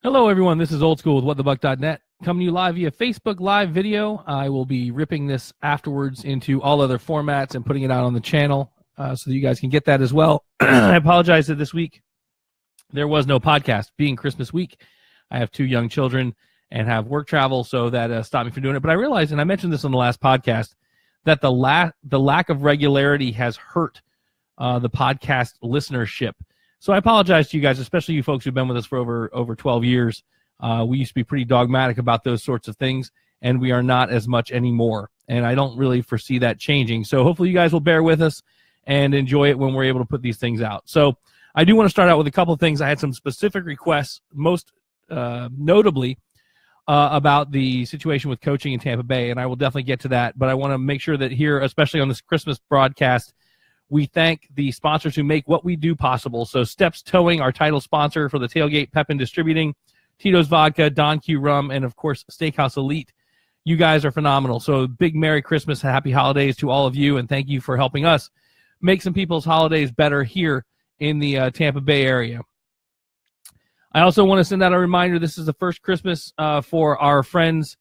Hello, everyone. This is Old School with WhatTheBuck.net, coming to you live via Facebook Live video. I will be ripping this afterwards into all other formats and putting it out on the channel so that you guys can get that as well. I apologize that this week there was no podcast, being Christmas week. I have 2 young children and have work travel, so that stopped me from doing it. But I realized, and I mentioned this on the last podcast, that the lack of regularity has hurt the podcast listenership. So I apologize to you guys, especially you folks who've been with us for over 12 years. We used to be pretty dogmatic about those sorts of things, and we are not as much anymore. And I don't really foresee that changing. So hopefully you guys will bear with us and enjoy it when we're able to put these things out. So I do want to start out with a couple of things. I had some specific requests, most notably about the situation with coaching in Tampa Bay, and I will definitely get to that. But I want to make sure that here, especially on this Christmas broadcast, we thank the sponsors who make what we do possible. So Steps Towing, our title sponsor for the tailgate, Pepin Distributing, Tito's Vodka, Don Q Rum, and, of course, Steakhouse Elite. You guys are phenomenal. So big Merry Christmas, Happy Holidays to all of you, and thank you for helping us make some people's holidays better here in the Tampa Bay area. I also want to send out a reminder, this is the first Christmas for our friends,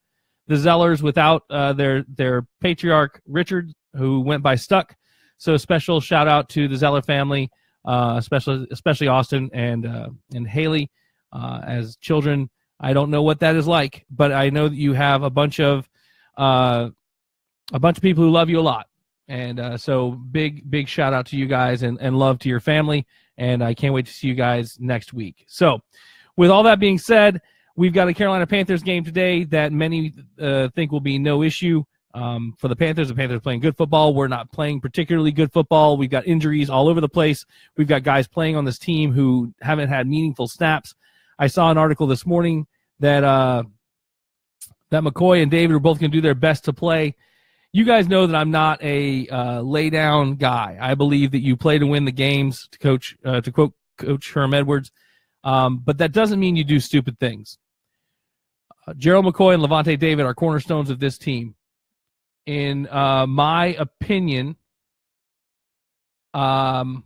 the Zellers, without their patriarch, Richard, who went by Stuck. So special shout out to the Zeller family, especially Austin and Haley as children. I don't know what that is like, but I know that you have a bunch of people who love you a lot, and so big shout out to you guys and love to your family. And I can't wait to see you guys next week. So, with all that being said, we've got a Carolina Panthers game today that many think will be no issue. For the Panthers are playing good football. We're not playing particularly good football. We've got injuries all over the place. We've got guys playing on this team who haven't had meaningful snaps. I saw an article this morning that McCoy and David are both going to do their best to play. You guys know that I'm not a lay-down guy. I believe that you play to win the games, to quote Coach Herm Edwards, but that doesn't mean you do stupid things. Gerald McCoy and Levante David are cornerstones of this team. In my opinion, there's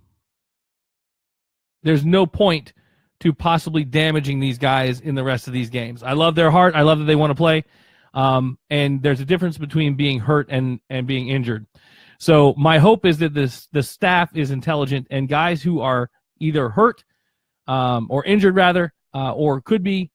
no point to possibly damaging these guys in the rest of these games. I love their heart. I love that they want to play. And there's a difference between being hurt and being injured. So my hope is that the staff is intelligent, and guys who are either hurt or injured, rather, or could be,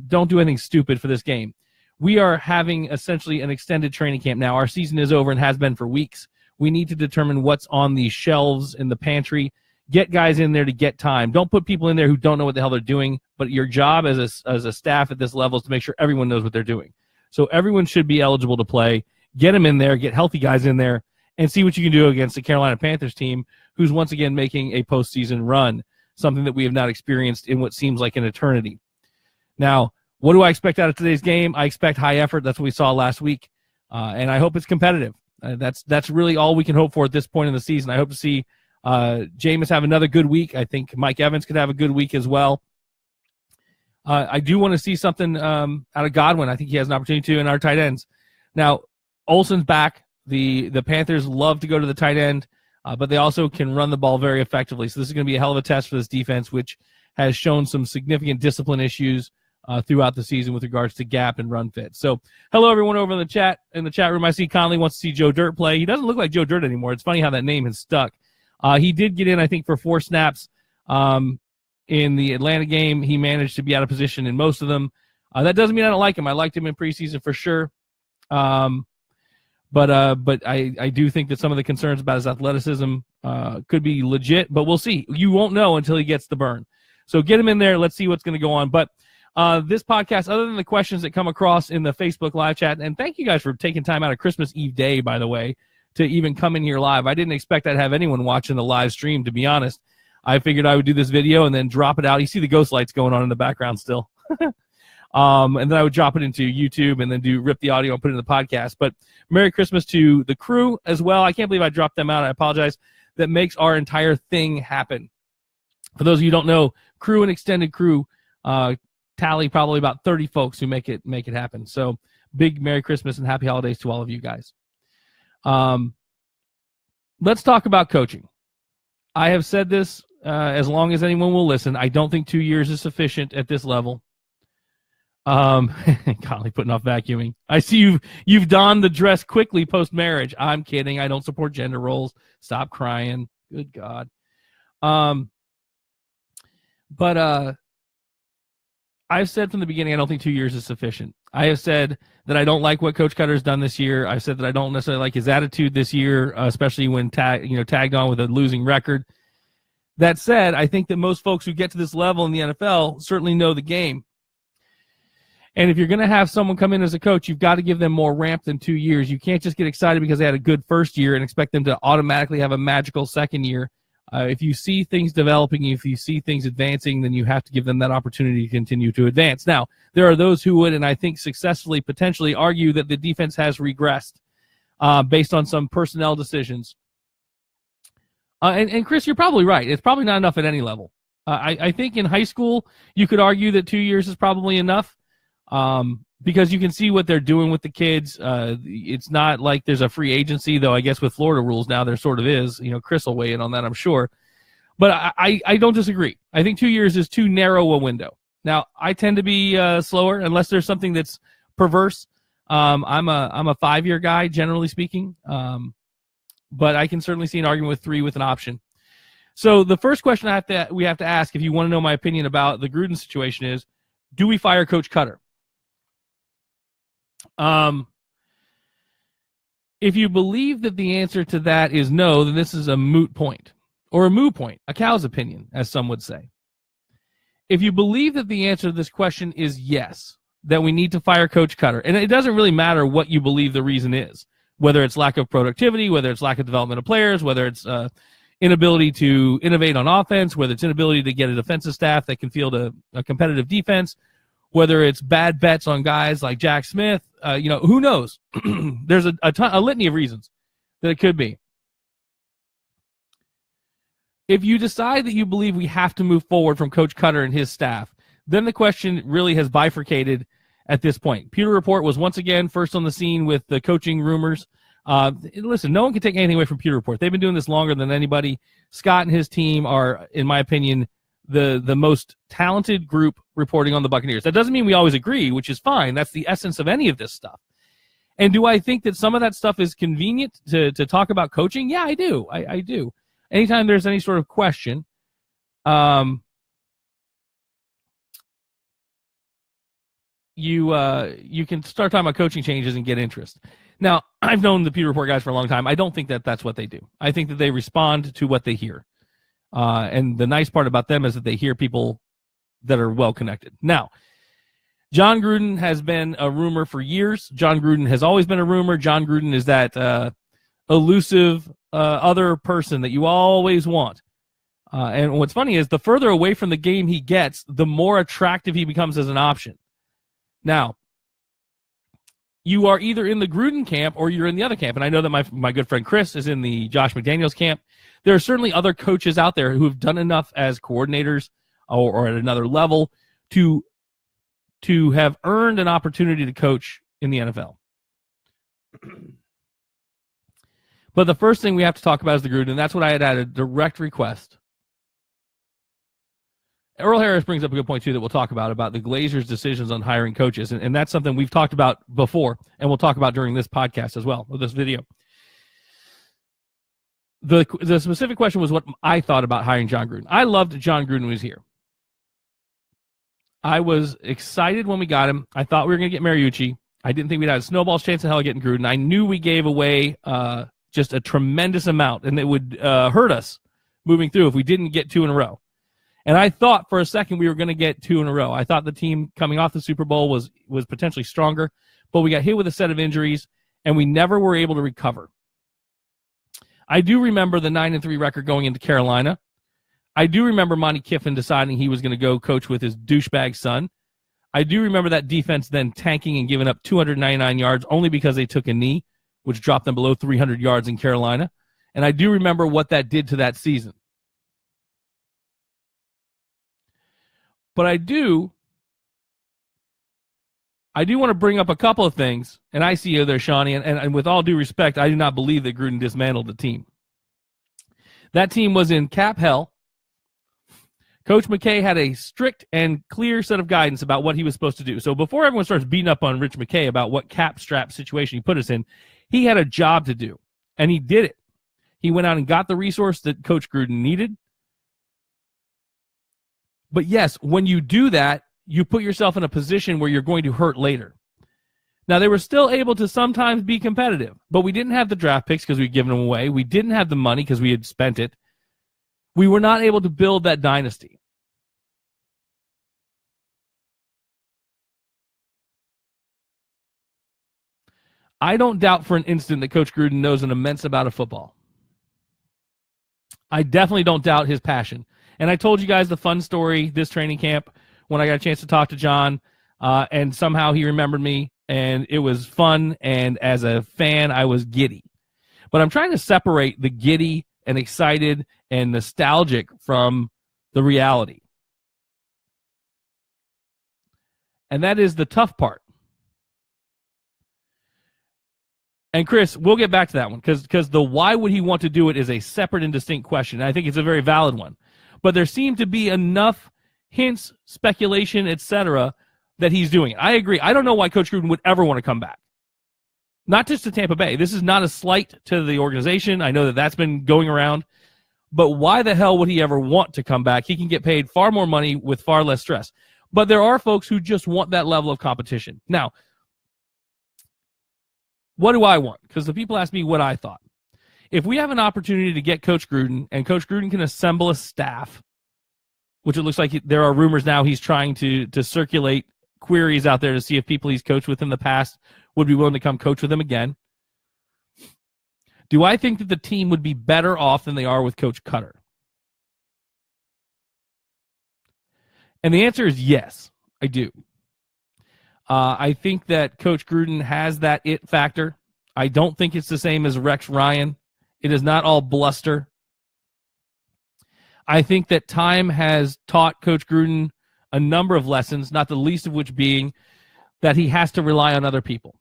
don't do anything stupid for this game. We are having essentially an extended training camp now. Our season is over and has been for weeks. We need to determine what's on the shelves in the pantry. Get guys in there to get time. Don't put people in there who don't know what the hell they're doing, but your job as a staff at this level is to make sure everyone knows what they're doing. So everyone should be eligible to play. Get them in there, get healthy guys in there, and see what you can do against the Carolina Panthers team, who's once again making a postseason run, something that we have not experienced in what seems like an eternity. Now, what do I expect out of today's game? I expect high effort. That's what we saw last week, and I hope it's competitive. That's really all we can hope for at this point in the season. I hope to see Jameis have another good week. I think Mike Evans could have a good week as well. I do want to see something out of Godwin. I think he has an opportunity to in our tight ends. Now, Olsen's back. The Panthers love to go to the tight end, but they also can run the ball very effectively. So this is going to be a hell of a test for this defense, which has shown some significant discipline issues throughout the season with regards to gap and run fit. So, hello everyone over in the chat room. I see Conley wants to see Joe Dirt play. He doesn't look like Joe Dirt anymore. It's funny how that name has stuck. He did get in, I think, for 4 snaps in the Atlanta game. He managed to be out of position in most of them. That doesn't mean I don't like him. I liked him in preseason for sure. But I do think that some of the concerns about his athleticism could be legit, but we'll see. You won't know until he gets the burn. So get him in there. Let's see what's going to go on. But this podcast, other than the questions that come across in the Facebook live chat, and thank you guys for taking time out of Christmas Eve day, by the way, to even come in here live. I didn't expect I'd have anyone watching the live stream, to be honest. I figured I would do this video and then drop it out. You see the ghost lights going on in the background still. And then I would drop it into YouTube and then rip the audio and put it in the podcast. But Merry Christmas to the crew as well. I can't believe I dropped them out. I apologize. That makes our entire thing happen. For those of you who don't know, crew and extended crew tally probably about 30 folks who make it happen. So big Merry Christmas and Happy Holidays to all of you guys. Let's talk about coaching. I have said this as long as anyone will listen. I don't think 2 years is sufficient at this level. Golly, putting off vacuuming. I see you've donned the dress quickly post marriage. I'm kidding. I don't support gender roles. Stop crying. Good God. But I've said from the beginning I don't think 2 years is sufficient. I have said that I don't like what Coach Cutter's done this year. I've said that I don't necessarily like his attitude this year, especially when tagged on with a losing record. That said, I think that most folks who get to this level in the NFL certainly know the game. And if you're going to have someone come in as a coach, you've got to give them more ramp than 2 years. You can't just get excited because they had a good first year and expect them to automatically have a magical second year. If you see things developing, if you see things advancing, then you have to give them that opportunity to continue to advance. Now, there are those who would, and I think successfully, potentially argue that the defense has regressed based on some personnel decisions. And Chris, you're probably right. It's probably not enough at any level. I think in high school, you could argue that 2 years is probably enough. Because you can see what they're doing with the kids. It's not like there's a free agency, though I guess with Florida rules now there sort of is. Chris will weigh in on that, I'm sure. But I don't disagree. I think 2 years is too narrow a window. Now, I tend to be slower unless there's something that's perverse. I'm a 5-year guy, generally speaking. But I can certainly see an argument with 3 with an option. So the first question we have to ask, if you want to know my opinion about the Gruden situation, is, do we fire Coach Cutter? If you believe that the answer to that is no, then this is a moot point, or a moo point, a cow's opinion, as some would say. If you believe that the answer to this question is yes, that we need to fire Coach Cutter, and it doesn't really matter what you believe the reason is, whether it's lack of productivity, whether it's lack of development of players, whether it's inability to innovate on offense, whether it's inability to get a defensive staff that can field a competitive defense, whether it's bad bets on guys like Jack Smith, who knows? There's a litany of reasons that it could be. If you decide that you believe we have to move forward from Coach Cutter and his staff, then the question really has bifurcated at this point. Pewter Report was once again first on the scene with the coaching rumors. Listen, no one can take anything away from Pewter Report. They've been doing this longer than anybody. Scott and his team are, in my opinion, the most talented group reporting on the Buccaneers. That doesn't mean we always agree, which is fine. That's the essence of any of this stuff. And do I think that some of that stuff is convenient to talk about coaching? Yeah, I do. I do. Anytime there's any sort of question, you can start talking about coaching changes and get interest. Now, I've known the Pewter Report guys for a long time. I don't think that that's what they do. I think that they respond to what they hear. And the nice part about them is that they hear people that are well connected. Now, John Gruden has been a rumor for years. John Gruden has always been a rumor. John Gruden is that elusive other person that you always want. And what's funny is the further away from the game he gets, the more attractive he becomes as an option. Now, you are either in the Gruden camp or you're in the other camp. And I know that my good friend Chris is in the Josh McDaniels camp. There are certainly other coaches out there who have done enough as coordinators or at another level to have earned an opportunity to coach in the NFL. But the first thing we have to talk about is the Gruden, and that's what I had a direct request. Earl Harris brings up a good point, too, that we'll talk about the Glazers' decisions on hiring coaches, and that's something we've talked about before, and we'll talk about during this podcast as well, or this video. The specific question was what I thought about hiring John Gruden. I loved John Gruden when he was here. I was excited when we got him. I thought we were going to get Mariucci. I didn't think we'd have a snowball's chance in hell of getting Gruden. I knew we gave away just a tremendous amount, and it would hurt us moving through if we didn't get 2 in a row. And I thought for a second we were going to get 2 in a row. I thought the team coming off the Super Bowl was potentially stronger, but we got hit with a set of injuries, and we never were able to recover. I do remember the 9-3 record going into Carolina. I do remember Monty Kiffin deciding he was going to go coach with his douchebag son. I do remember that defense then tanking and giving up 299 yards only because they took a knee, which dropped them below 300 yards in Carolina. And I do remember what that did to that season. But I do want to bring up a couple of things, and I see you there, Shawnee, and with all due respect, I do not believe that Gruden dismantled the team. That team was in cap hell. Coach McKay had a strict and clear set of guidance about what he was supposed to do. So before everyone starts beating up on Rich McKay about what cap strap situation he put us in, he had a job to do, and he did it. He went out and got the resource that Coach Gruden needed. But yes, when you do that, you put yourself in a position where you're going to hurt later. Now, they were still able to sometimes be competitive, but we didn't have the draft picks because we'd given them away. We didn't have the money because we had spent it. We were not able to build that dynasty. I don't doubt for an instant that Coach Gruden knows an immense amount of football. I definitely don't doubt his passion. And I told you guys the fun story this training camp when I got a chance to talk to John, and somehow he remembered me, and it was fun, and as a fan, I was giddy. But I'm trying to separate the giddy and excited and nostalgic from the reality. And that is the tough part. And Chris, we'll get back to that one because the why would he want to do it is a separate and distinct question. I think it's a very valid one. But there seem to be enough hints, speculation, etc., that he's doing it. I agree. I don't know why Coach Gruden would ever want to come back. Not just to Tampa Bay. This is not a slight to the organization. I know that that's been going around. But why the hell would he ever want to come back? He can get paid far more money with far less stress. But there are folks who just want that level of competition. Now, what do I want? Because the people ask me what I thought. If we have an opportunity to get Coach Gruden, and Coach Gruden can assemble a staff, which it looks like there are rumors now he's trying to circulate queries out there to see if people he's coached with in the past would be willing to come coach with him again. Do I think that the team would be better off than they are with Coach Cutter? And the answer is yes, I do. I think that Coach Gruden has that it factor. I don't think it's the same as Rex Ryan. It is not all bluster. I think that time has taught Coach Gruden a number of lessons, not the least of which being that he has to rely on other people.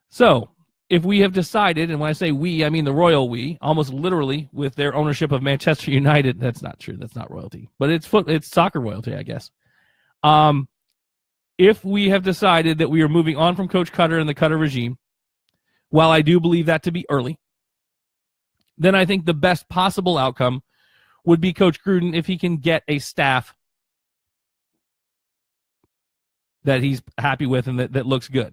So, if we have decided, and when I say we, I mean the royal we, almost literally with their ownership of Manchester United. That's not true. That's not royalty. But it's soccer royalty, I guess. If we have decided that we are moving on from Coach Cutter and the Cutter regime, while I do believe that to be early, then I think the best possible outcome would be Coach Gruden if he can get a staff that he's happy with and that looks good.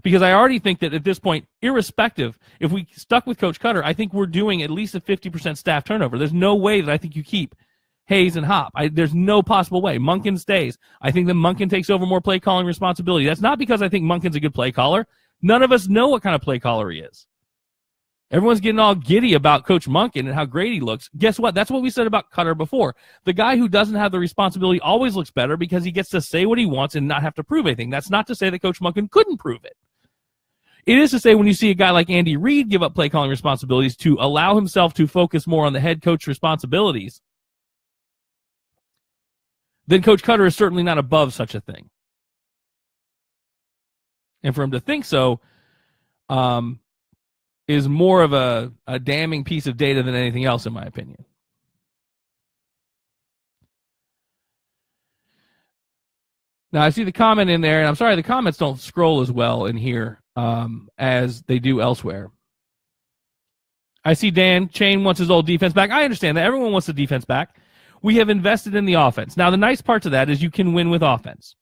Because I already think that at this point, irrespective, if we stuck with Coach Cutter, I think we're doing at least a 50% staff turnover. There's no way that I think you keep Hayes and Hop. There's no possible way. Monken stays. I think that Monken takes over more play calling responsibility. That's not because I think Monken's a good play caller. None of us know what kind of play caller he is. Everyone's getting all giddy about Coach Monken and how great he looks. Guess what? That's what we said about Cutter before. The guy who doesn't have the responsibility always looks better because he gets to say what he wants and not have to prove anything. That's not to say that Coach Monken couldn't prove it. It is to say when you see a guy like Andy Reid give up play calling responsibilities to allow himself to focus more on the head coach responsibilities, then Coach Cutter is certainly not above such a thing. And for him to think so is more of a damning piece of data than anything else, in my opinion. Now, I see the comment in there, and I'm sorry, the comments don't scroll as well in here as they do elsewhere. I see Dan Chain wants his old defense back. I understand that. Everyone wants the defense back. We have invested in the offense. Now, the nice part to that is you can win with offense.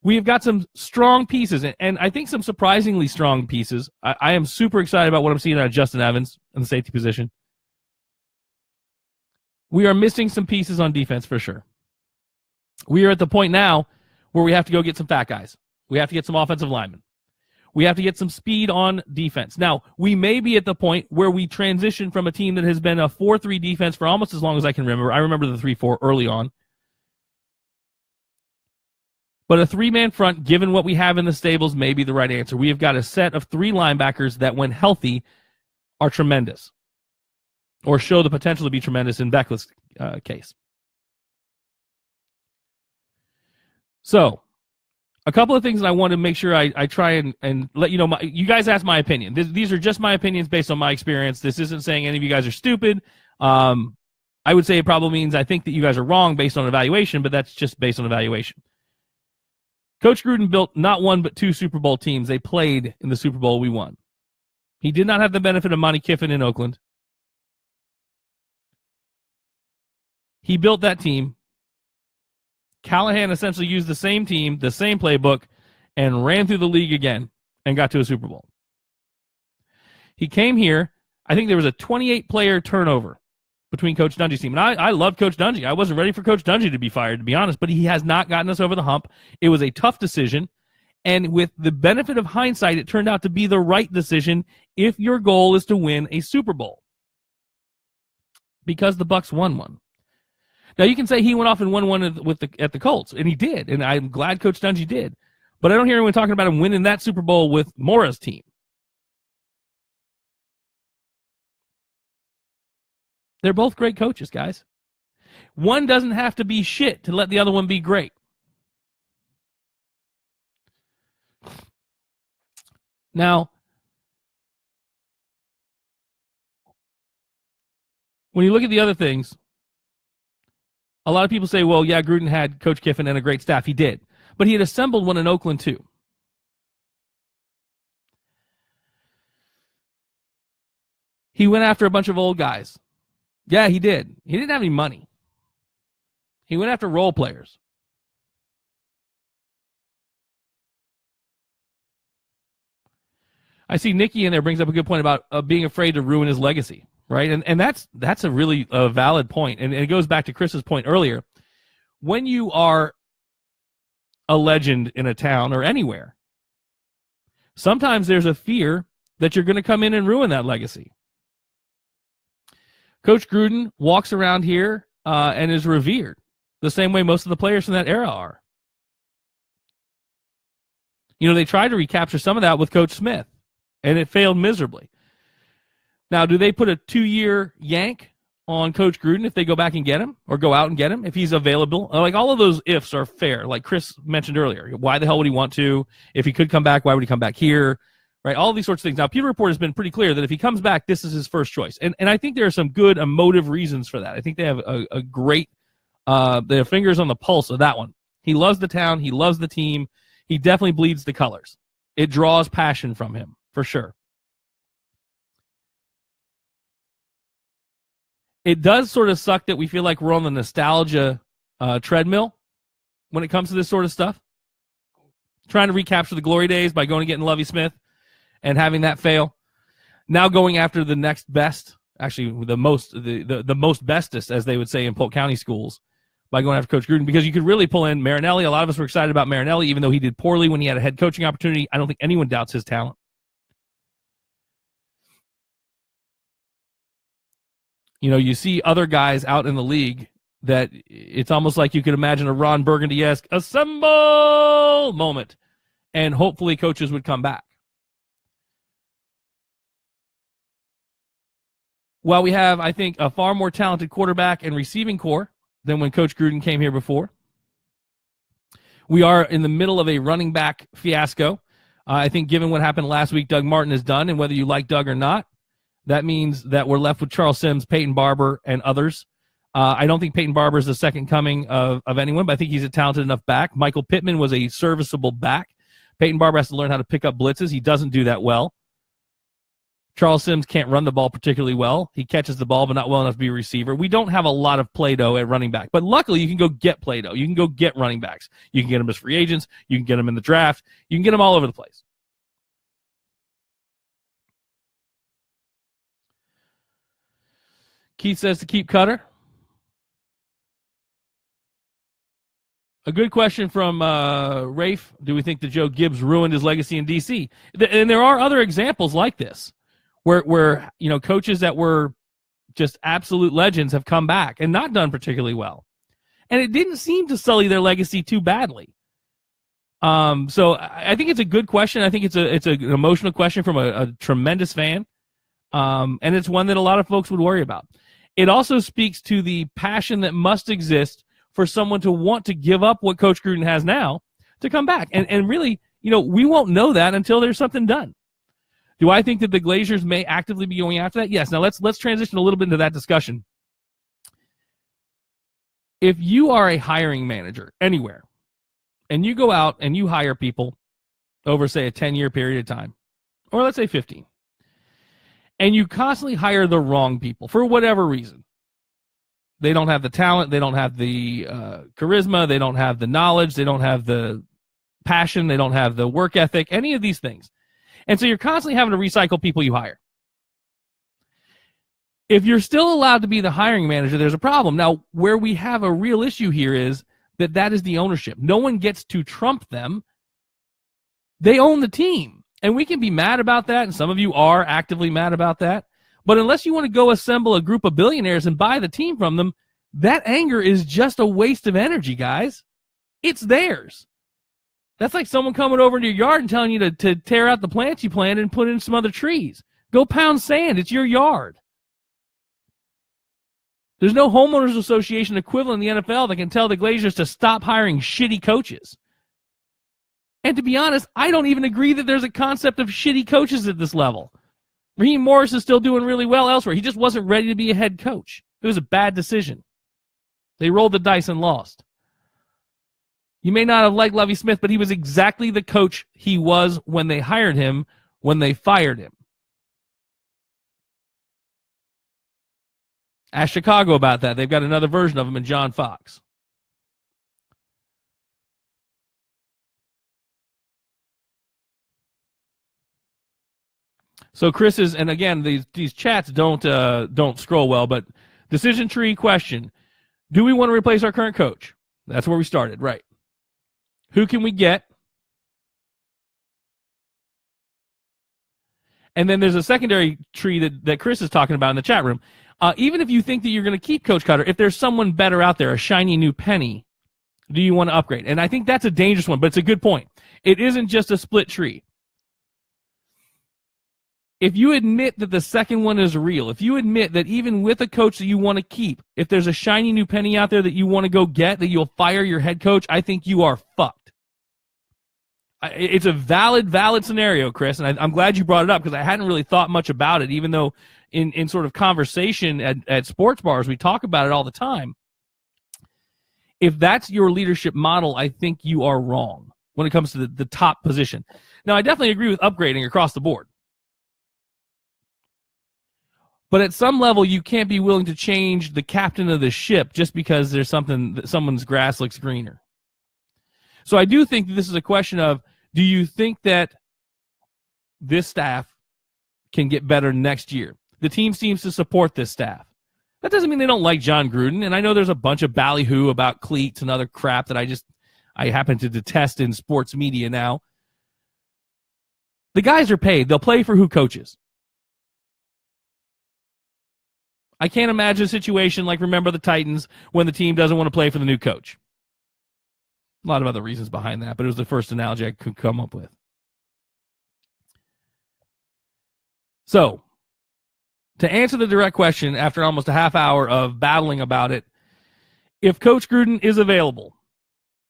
We have got some strong pieces, and I think some surprisingly strong pieces. I am super excited about what I'm seeing out of Justin Evans in the safety position. We are missing some pieces on defense for sure. We are at the point now where we have to go get some fat guys. We have to get some offensive linemen. We have to get some speed on defense. Now, we may be at the point where we transition from a team that has been a 4-3 defense for almost as long as I can remember. I remember the 3-4 early on. But a three-man front, given what we have in the stables, may be the right answer. We have got a set of three linebackers that, when healthy, are tremendous or show the potential to be tremendous in Beckley's case. So, a couple of things that I want to make sure I try and let you know. You guys asked my opinion. These are just my opinions based on my experience. This isn't saying any of you guys are stupid. I would say it probably means I think that you guys are wrong based on evaluation, but that's just based on evaluation. Coach Gruden built not one but two Super Bowl teams. They played in the Super Bowl we won. He did not have the benefit of Monty Kiffin in Oakland. He built that team. Callahan essentially used the same team, the same playbook, and ran through the league again and got to a Super Bowl. He came here. I think there was a 28-player turnover between Coach Dungy's team. And I love Coach Dungy. I wasn't ready for Coach Dungy to be fired, to be honest, but he has not gotten us over the hump. It was a tough decision. And with the benefit of hindsight, it turned out to be the right decision if your goal is to win a Super Bowl. Because the Bucs won one. Now, you can say he went off and won one at the Colts, and he did, and I'm glad Coach Dungy did. But I don't hear anyone talking about him winning that Super Bowl with Mora's team. They're both great coaches, guys. One doesn't have to be shit to let the other one be great. Now, when you look at the other things, a lot of people say, well, yeah, Gruden had Coach Kiffin and a great staff. He did. But he had assembled one in Oakland, too. He went after a bunch of old guys. Yeah, he did. He didn't have any money. He went after role players. I see Nikki in there brings up a good point about being afraid to ruin his legacy, right? And that's a really valid point. And it goes back to Chris's point earlier. When you are a legend in a town or anywhere, sometimes there's a fear that you're going to come in and ruin that legacy. Coach Gruden walks around here and is revered the same way most of the players from that era are. You know, they tried to recapture some of that with Coach Smith, and it failed miserably. Now, do they put a 2-year yank on Coach Gruden if they go back and get him or go out and get him if he's available? Like, all of those ifs are fair. Like Chris mentioned earlier, why the hell would he want to? If he could come back, why would he come back here? Right? All these sorts of things. Now, Pewter Report has been pretty clear that if he comes back, this is his first choice. And I think there are some good emotive reasons for that. I think they have a great their fingers on the pulse of that one. He loves the town. He loves the team. He definitely bleeds the colors. It draws passion from him, for sure. It does sort of suck that we feel like we're on the nostalgia treadmill when it comes to this sort of stuff. Trying to recapture the glory days by going and getting Lovie Smith and having that fail. Now going after the next best, actually the most bestest, as they would say in Polk County schools, by going after Coach Gruden, because you could really pull in Marinelli. A lot of us were excited about Marinelli, even though he did poorly when he had a head coaching opportunity. I don't think anyone doubts his talent. You know, you see other guys out in the league that it's almost like you could imagine a Ron Burgundy-esque assemble moment, and hopefully coaches would come back. While we have, I think, a far more talented quarterback and receiving core than when Coach Gruden came here before, we are in the middle of a running back fiasco. I think given what happened last week, Doug Martin is done, and whether you like Doug or not, that means that we're left with Charles Sims, Peyton Barber, and others. I don't think Peyton Barber is the second coming of anyone, but I think he's a talented enough back. Michael Pittman was a serviceable back. Peyton Barber has to learn how to pick up blitzes. He doesn't do that well. Charles Sims can't run the ball particularly well. He catches the ball, but not well enough to be a receiver. We don't have a lot of Play-Doh at running back, but luckily you can go get Play-Doh. You can go get running backs. You can get them as free agents. You can get them in the draft. You can get them all over the place. Keith says to keep Cutter. A good question from Rafe. Do we think that Joe Gibbs ruined his legacy in D.C.? And there are other examples like this where you know, coaches that were just absolute legends have come back and not done particularly well. And it didn't seem to sully their legacy too badly. So I think it's a good question. I think it's an emotional question from a tremendous fan. And it's one that a lot of folks would worry about. It also speaks to the passion that must exist for someone to want to give up what Coach Gruden has now to come back. And really, we won't know that until there's something done. Do I think that the Glazers may actively be going after that? Yes. Now let's transition a little bit into that discussion. If you are a hiring manager anywhere, and you go out and you hire people over, say, a 10-year period of time, or let's say 15, and you constantly hire the wrong people for whatever reason. They don't have the talent, they don't have the charisma, they don't have the knowledge, they don't have the passion, they don't have the work ethic, any of these things. And so you're constantly having to recycle people you hire. If you're still allowed to be the hiring manager, there's a problem. Now, where we have a real issue here is that is the ownership. No one gets to trump them. They own the team. And we can be mad about that, and some of you are actively mad about that. But unless you want to go assemble a group of billionaires and buy the team from them, that anger is just a waste of energy, guys. It's theirs. That's like someone coming over into your yard and telling you to tear out the plants you planted and put in some other trees. Go pound sand. It's your yard. There's no homeowners association equivalent in the NFL that can tell the Glazers to stop hiring shitty coaches. And to be honest, I don't even agree that there's a concept of shitty coaches at this level. Raheem Morris is still doing really well elsewhere. He just wasn't ready to be a head coach. It was a bad decision. They rolled the dice and lost. You may not have liked Lovie Smith, but he was exactly the coach he was when they hired him, when they fired him. Ask Chicago about that. They've got another version of him in John Fox. So Chris is, and again, these chats don't scroll well, but decision tree question. Do we want to replace our current coach? That's where we started, right? Who can we get? And then there's a secondary tree that Chris is talking about in the chat room. Even if you think that you're going to keep Coach Cutter, if there's someone better out there, a shiny new penny, do you want to upgrade? And I think that's a dangerous one, but it's a good point. It isn't just a split tree. If you admit that the second one is real, if you admit that even with a coach that you want to keep, if there's a shiny new penny out there that you want to go get, that you'll fire your head coach, I think you are fucked. It's a valid scenario, Chris, and I'm glad you brought it up because I hadn't really thought much about it, even though in sort of conversation at sports bars, we talk about it all the time. If that's your leadership model, I think you are wrong when it comes to the top position. Now, I definitely agree with upgrading across the board. But at some level, you can't be willing to change the captain of the ship just because there's someone's grass looks greener. So I do think that this is a question of, do you think that this staff can get better next year? The team seems to support this staff. That doesn't mean they don't like John Gruden, and I know there's a bunch of ballyhoo about cleats and other crap that I happen to detest in sports media now. The guys are paid. They'll play for who coaches. I can't imagine a situation like, remember the Titans, when the team doesn't want to play for the new coach. A lot of other reasons behind that, but it was the first analogy I could come up with. So, to answer the direct question, after almost a half hour of battling about it, if Coach Gruden is available,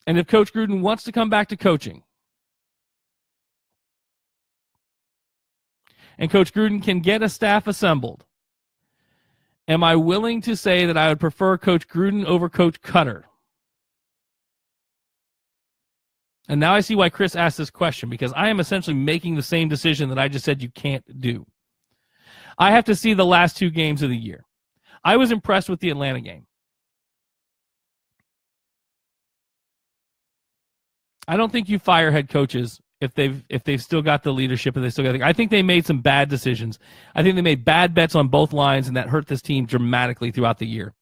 and if Coach Gruden wants to come back to coaching, and Coach Gruden can get a staff assembled, am I willing to say that I would prefer Coach Gruden over Coach Cutter? And now I see why Chris asked this question, because I am essentially making the same decision that I just said you can't do. I have to see the last two games of the year. I was impressed with the Atlanta game. I don't think you fire head coaches if they've still got the leadership and they still got. I think they made some bad decisions. I think they made bad bets on both lines, and that hurt this team dramatically throughout the year,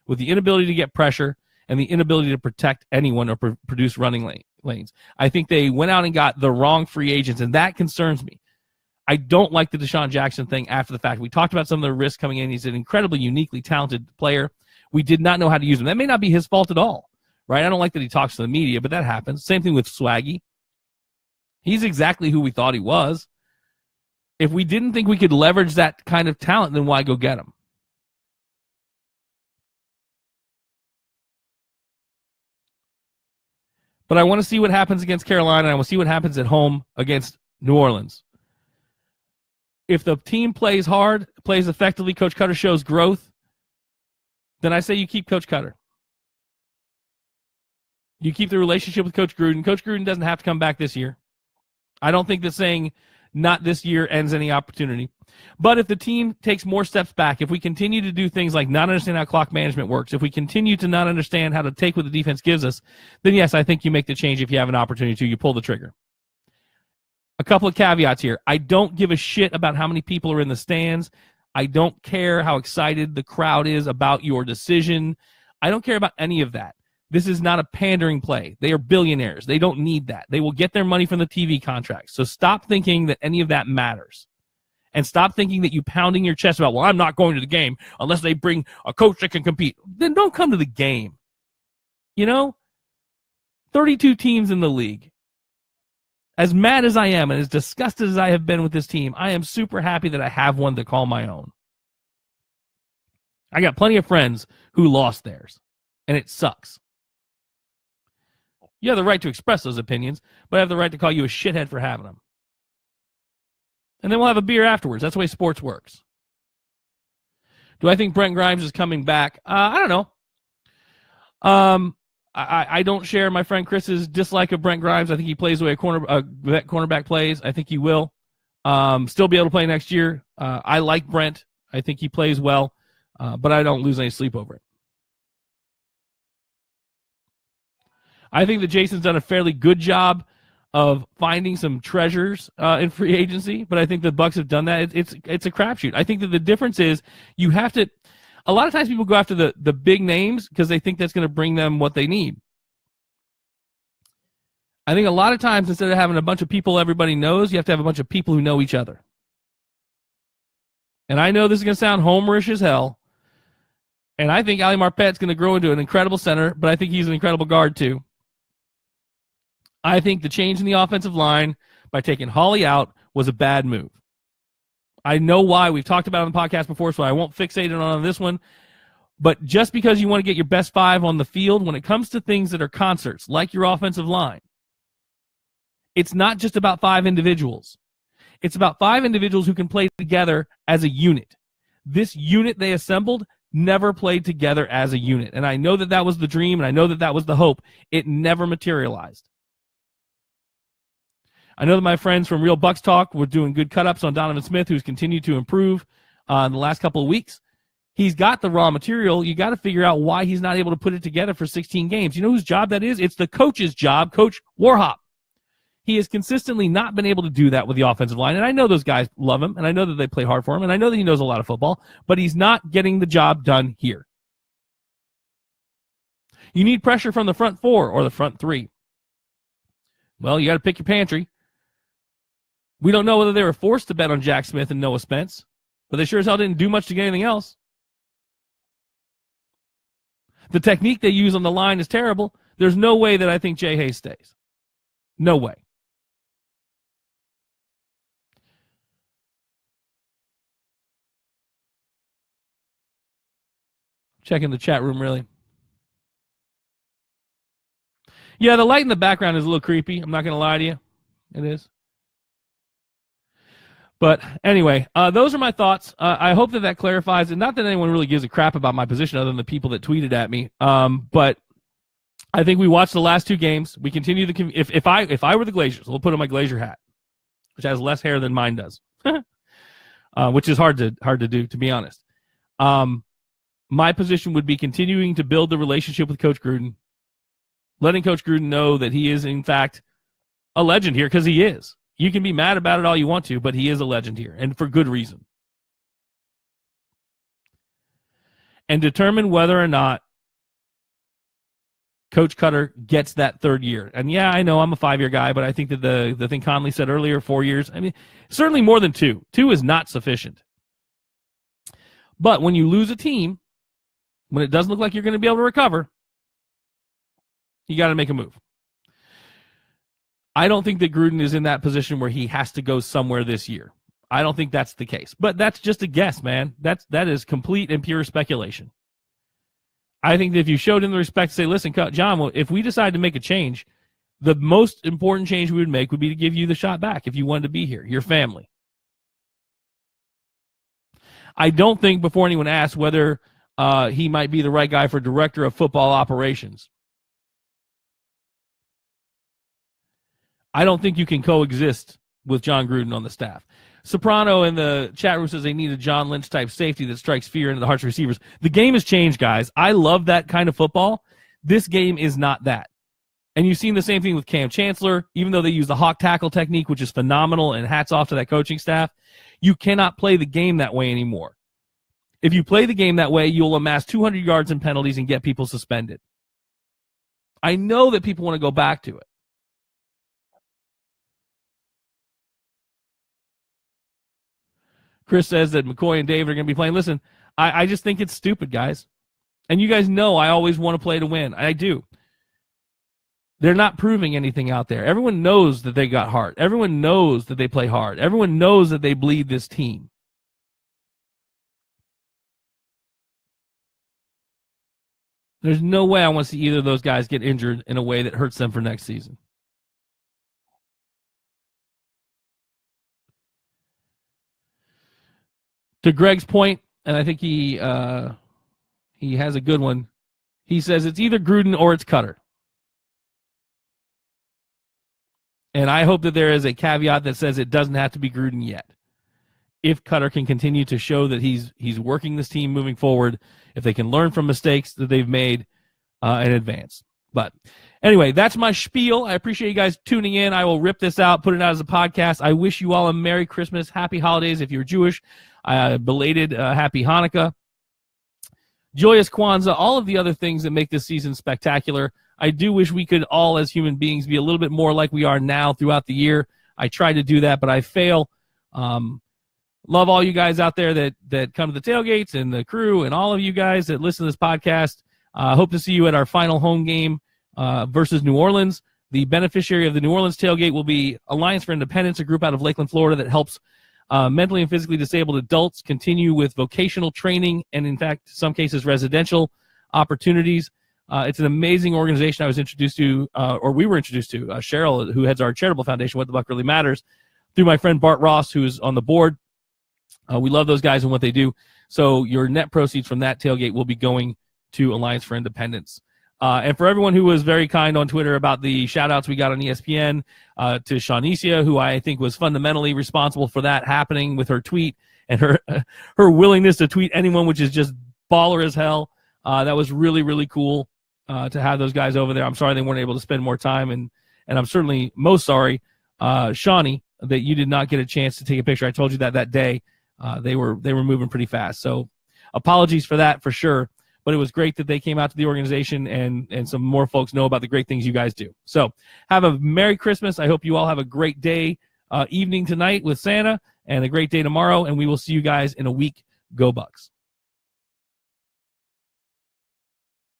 with the inability to get pressure and the inability to protect anyone or produce running lanes. I think they went out and got the wrong free agents, and that concerns me. I don't like the Deshaun Jackson thing after the fact. We talked about some of the risks coming in. He's an incredibly uniquely talented player. We did not know how to use him. That may not be his fault at all, right? I don't like that he talks to the media, but that happens. Same thing with Swaggy. He's exactly who we thought he was. If we didn't think we could leverage that kind of talent, then why go get him? But I want to see what happens against Carolina, and I want to see what happens at home against New Orleans. If the team plays hard, plays effectively, Coach Cutter shows growth, then I say you keep Coach Cutter. You keep the relationship with Coach Gruden. Coach Gruden doesn't have to come back this year. I don't think that saying not this year ends any opportunity. But if the team takes more steps back, if we continue to do things like not understand how clock management works, if we continue to not understand how to take what the defense gives us, then yes, I think you make the change if you have an opportunity to. You pull the trigger. A couple of caveats here. I don't give a shit about how many people are in the stands. I don't care how excited the crowd is about your decision. I don't care about any of that. This is not a pandering play. They are billionaires. They don't need that. They will get their money from the TV contracts. So stop thinking that any of that matters. And stop thinking that you pounding your chest about, well, I'm not going to the game unless they bring a coach that can compete. Then don't come to the game. 32 teams in the league. As mad as I am and as disgusted as I have been with this team, I am super happy that I have one to call my own. I got plenty of friends who lost theirs, and it sucks. You have the right to express those opinions, but I have the right to call you a shithead for having them. And then we'll have a beer afterwards. That's the way sports works. Do I think Brent Grimes is coming back? I don't know. I don't share my friend Chris's dislike of Brent Grimes. I think he plays the way cornerback plays. I think he will still be able to play next year. I like Brent. I think he plays well, but I don't lose any sleep over it. I think that Jason's done a fairly good job of finding some treasures in free agency, but I think the Bucs have done that. It's a crapshoot. I think that the difference is you have to. A lot of times people go after the big names because they think that's going to bring them what they need. I think a lot of times instead of having a bunch of people everybody knows, you have to have a bunch of people who know each other. And I know this is going to sound homerish as hell, and I think Ali Marpet's going to grow into an incredible center, but I think he's an incredible guard too. I think the change in the offensive line by taking Hawley out was a bad move. I know why. We've talked about it on the podcast before, so I won't fixate on this one. But just because you want to get your best five on the field, when it comes to things that are concerts, like your offensive line, it's not just about five individuals. It's about five individuals who can play together as a unit. This unit they assembled never played together as a unit. And I know that that was the dream, and I know that that was the hope. It never materialized. I know that my friends from Real Bucks Talk were doing good cut-ups on Donovan Smith, who's continued to improve in the last couple of weeks. He's got the raw material. You got to figure out why he's not able to put it together for 16 games. You know whose job that is? It's the coach's job, Coach Warhop. He has consistently not been able to do that with the offensive line, and I know those guys love him, and I know that they play hard for him, and I know that he knows a lot of football, but he's not getting the job done here. You need pressure from the front four or the front three. Well, you got to pick your pantry. We don't know whether they were forced to bet on Jack Smith and Noah Spence, but they sure as hell didn't do much to get anything else. The technique they use on the line is terrible. There's no way that I think Jay Hayes stays. No way. Checking the chat room, really. Yeah, the light in the background is a little creepy. I'm not going to lie to you. It is. But anyway, those are my thoughts. I hope that clarifies it. Not that anyone really gives a crap about my position other than the people that tweeted at me. But I think we watched the last two games. We continue the if I were the Glaziers, we'll put on my Glazier hat, which has less hair than mine does, which is hard to do, to be honest. My position would be continuing to build the relationship with Coach Gruden, letting Coach Gruden know that he is in fact a legend here, because he is. You can be mad about it all you want to, but he is a legend here, and for good reason. And determine whether or not Coach Cutter gets that third year. And yeah, I know I'm a 5-year guy, but I think that the thing Conley said earlier, 4 years, I mean, certainly more than 2. 2 is not sufficient. But when you lose a team, when it doesn't look like you're going to be able to recover, you got to make a move. I don't think that Gruden is in that position where he has to go somewhere this year. I don't think that's the case. But that's just a guess, man. That is complete and pure speculation. I think that if you showed him the respect to say, listen, John, well, if we decide to make a change, The most important change we would make would be to give you the shot back if you wanted to be here, your family. I don't think, before anyone asks, whether he might be the right guy for director of football operations. I don't think you can coexist with John Gruden on the staff. Soprano in the chat room says they need a John Lynch-type safety that strikes fear into the hearts of receivers. The game has changed, guys. I love that kind of football. This game is not that. And you've seen the same thing with Cam Chancellor, even though they use the hawk tackle technique, which is phenomenal, and hats off to that coaching staff. You cannot play the game that way anymore. If you play the game that way, you'll amass 200 yards in penalties and get people suspended. I know that people want to go back to it. Chris says that McCoy and David are going to be playing. Listen, I just think it's stupid, guys. And you guys know I always want to play to win. I do. They're not proving anything out there. Everyone knows that they got heart. Everyone knows that they play hard. Everyone knows that they bleed this team. There's no way I want to see either of those guys get injured in a way that hurts them for next season. To Greg's point, and I think he has a good one, he says it's either Gruden or it's Cutter. And I hope that there is a caveat that says it doesn't have to be Gruden yet. If Cutter can continue to show that he's working this team moving forward, if they can learn from mistakes that they've made in advance. But anyway, that's my spiel. I appreciate you guys tuning in. I will rip this out, put it out as a podcast. I wish you all a Merry Christmas, Happy Holidays if you're Jewish, belated Happy Hanukkah, joyous Kwanzaa, all of the other things that make this season spectacular. I do wish we could all, as human beings, be a little bit more like we are now throughout the year. I try to do that, but I fail. Love all you guys out there that come to the tailgates and the crew and all of you guys that listen to this podcast. Hope to see you at our final home game versus New Orleans. The beneficiary of the New Orleans tailgate will be Alliance for Independence, a group out of Lakeland, Florida that helps mentally and physically disabled adults continue with vocational training and, in fact, in some cases, residential opportunities. It's an amazing organization I was introduced to, or we were introduced to, Cheryl, who heads our charitable foundation, What the Buck Really Matters, through my friend Bart Ross, who is on the board. We love those guys and what they do. So your net proceeds from that tailgate will be going to Alliance for Independence. And for everyone who was very kind on Twitter about the shout-outs we got on ESPN, to Shawnecia, who I think was fundamentally responsible for that happening with her tweet and her willingness to tweet anyone, which is just baller as hell. That was really, really cool to have those guys over there. I'm sorry they weren't able to spend more time, and I'm certainly most sorry, Shawnee, that you did not get a chance to take a picture. I told you that day. They were moving pretty fast. So apologies for that for sure. But it was great that they came out to the organization and some more folks know about the great things you guys do. So have a Merry Christmas. I hope you all have a great day, evening tonight with Santa, and a great day tomorrow. And we will see you guys in a week. Go Bucks.